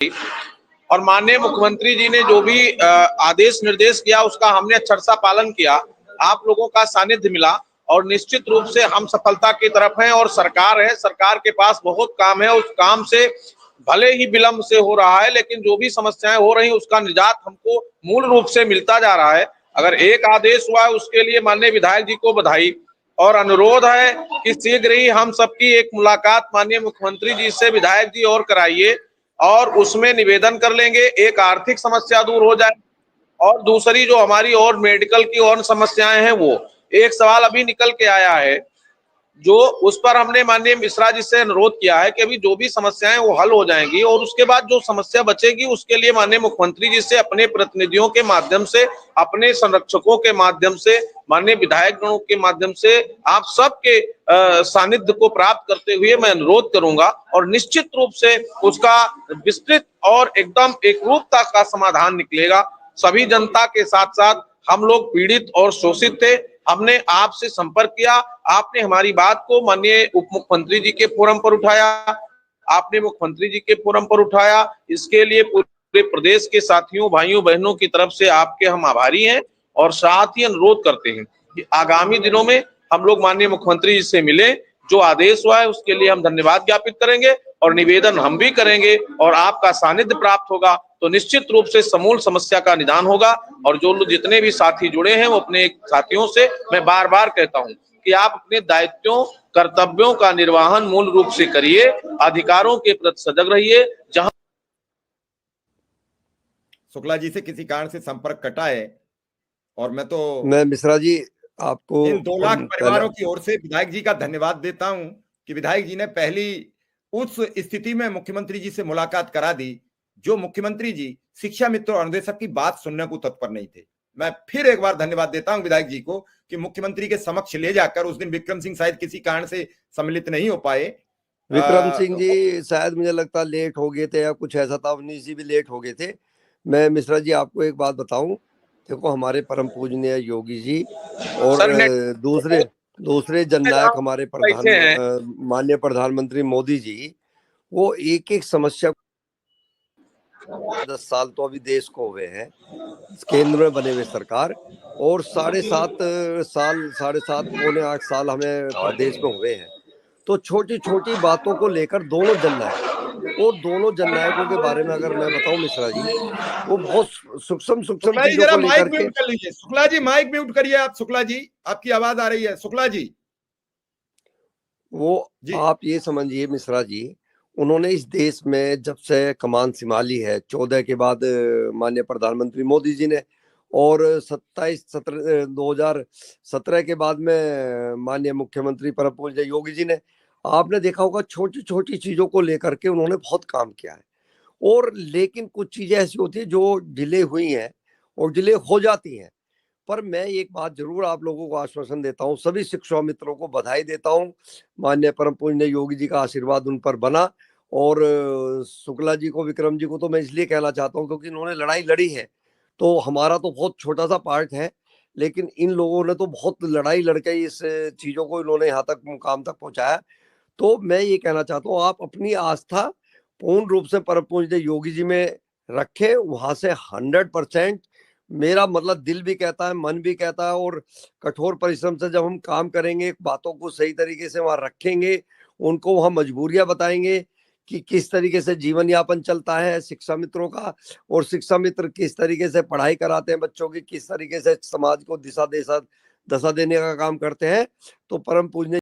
और माननीय मुख्यमंत्री जी ने जो भी आदेश निर्देश किया उसका हमने अक्षरशः पालन किया। आप लोगों का सानिध्य मिला और निश्चित रूप से हम सफलता की तरफ हैं। और सरकार है, सरकार के पास बहुत काम है। उस काम से भले ही विलंब से हो रहा है, लेकिन जो भी समस्याएं हो रही उसका निजात हमको मूल रूप से मिलता जा रहा है। अगर एक आदेश हुआ है उसके लिए माननीय विधायक जी को बधाई और अनुरोध है कि शीघ्र ही हम सबकी एक मुलाकात माननीय मुख्यमंत्री जी से विधायक जी और कराइए और उसमें निवेदन कर लेंगे, एक आर्थिक समस्या दूर हो जाए और दूसरी जो हमारी और मेडिकल की और समस्याएं हैं वो एक सवाल अभी निकल के आया है जो उस पर हमने माननीय मिश्रा जी से अनुरोध किया है कि अभी जो भी समस्याएं वो हल हो जाएंगी और उसके बाद जो समस्या बचेगी उसके लिए माननीय मुख्यमंत्री जी से अपने प्रतिनिधियों के माध्यम से, अपने संरक्षकों के माध्यम से, माननीय विधायक गणों के माध्यम से आप सबके सानिध्य को प्राप्त करते हुए मैं अनुरोध करूंगा और निश्चित रूप से उसका विस्तृत और एकदम एकरूपता का समाधान निकलेगा। सभी जनता के साथ साथ हम लोग पीड़ित और शोषित थे, हमने आपसे संपर्क किया, आपने हमारी बात को माननीय उप मुख्यमंत्री जी के फोरम पर उठाया, आपने मुख्यमंत्री जी के फोरम पर उठाया। इसके लिए पूरे प्रदेश के साथियों, भाइयों, बहनों की तरफ से आपके हम आभारी हैं और साथ ही अनुरोध करते हैं कि आगामी दिनों में हम लोग माननीय मुख्यमंत्री जी से मिले, जो आदेश हुआ है उसके लिए हम धन्यवाद ज्ञापित करेंगे और निवेदन हम भी करेंगे और आपका सानिध्य प्राप्त होगा तो निश्चित रूप से समूल समस्या का निदान होगा। और जो जितने भी साथी जुड़े हैं वो अपने साथियों से मैं बार बार कहता हूं कि आप अपने दायित्वों, कर्तव्यों का निर्वहन मूल रूप से करिए, अधिकारों के प्रति सजग रहिए। जहां शुक्ला जी से किसी कारण से संपर्क कटा है और मैं मिश्रा जी आपको इन 2 लाख परिवारों की ओर से विधायक जी का धन्यवाद देता हूं कि विधायक जी ने पहली उस स्थिति में मुख्यमंत्री जी से मुलाकात करा दी जो मुख्यमंत्री जी शिक्षा मित्र और अनुदेशक की बात सुनने को तत्पर नहीं थे। मैं फिर एक बार धन्यवाद देता हूं विधायक जी को कि मुख्यमंत्री के समक्ष ले जाकर, उस दिन विक्रम सिंह शायद किसी कारण से सम्मिलित नहीं हो पाए, विक्रम सिंह जी शायद मुझे लगता लेट हो गए थे या कुछ ऐसा था, अवनीश जी भी लेट हो गए थे। मैं मिश्रा जी आपको एक बात बताऊं, देखो हमारे परम पूजनीय योगी जी और दूसरे जननायक हमारे माननीय प्रधानमंत्री मोदी जी, वो एक एक समस्या 10 साल तो अभी देश को हुए हैं केंद्र में बने हुए सरकार और 7.5 पौने 8 साल हमें प्रदेश में हुए हैं। तो छोटी छोटी बातों को लेकर दोनों जननायकों के बारे में अगर मैं बताऊं मिश्रा जी, वो बहुत सूक्ष्म चीजों को लेकर के। शुक्ला जी माइक म्यूट करिए आप। शुक्ला जी आपकी आवाज आ रही है। शुक्ला जी आप ये समझिए मिश्रा जी, उन्होंने इस देश में जब से कमान संभाली है 14 के बाद माननीय प्रधानमंत्री मोदी जी ने और 2017 के बाद में माननीय मुख्यमंत्री परम पूज्य योगी जी ने, आपने देखा होगा छोटी छोटी चीजों को लेकर के उन्होंने बहुत काम किया है। और लेकिन कुछ चीजें ऐसी होती है जो डिले हुई हैं और डिले हो जाती हैं, पर मैं एक बात जरूर आप लोगों को आश्वासन देता हूं, सभी शिक्षक मित्रों को बधाई देता हूं। माननीय परम पूज्य योगी जी का आशीर्वाद उन पर बना और शुक्ला जी को, विक्रम जी को तो मैं इसलिए कहना चाहता हूं क्योंकि इन्होंने लड़ाई लड़ी है, तो हमारा तो बहुत छोटा सा पार्ट है, लेकिन इन लोगों ने तो बहुत लड़ाई लड़के इस चीजों को इन्होंने यहाँ तक मुकाम तक पहुंचाया। तो मैं ये कहना चाहता हूँ आप अपनी आस्था पूर्ण रूप से परम पूज्य योगी जी में रखें, वहां से 100% मेरा मतलब दिल भी कहता है, मन भी कहता है और कठोर परिश्रम से जब हम काम करेंगे, बातों को सही तरीके से वहां रखेंगे, उनको वहां मजबूरियां बताएंगे कि किस तरीके से जीवन यापन चलता है शिक्षा मित्रों का और शिक्षा मित्र किस तरीके से पढ़ाई कराते हैं बच्चों की, किस तरीके से समाज को दशा देने का काम करते हैं, तो परम पूज्य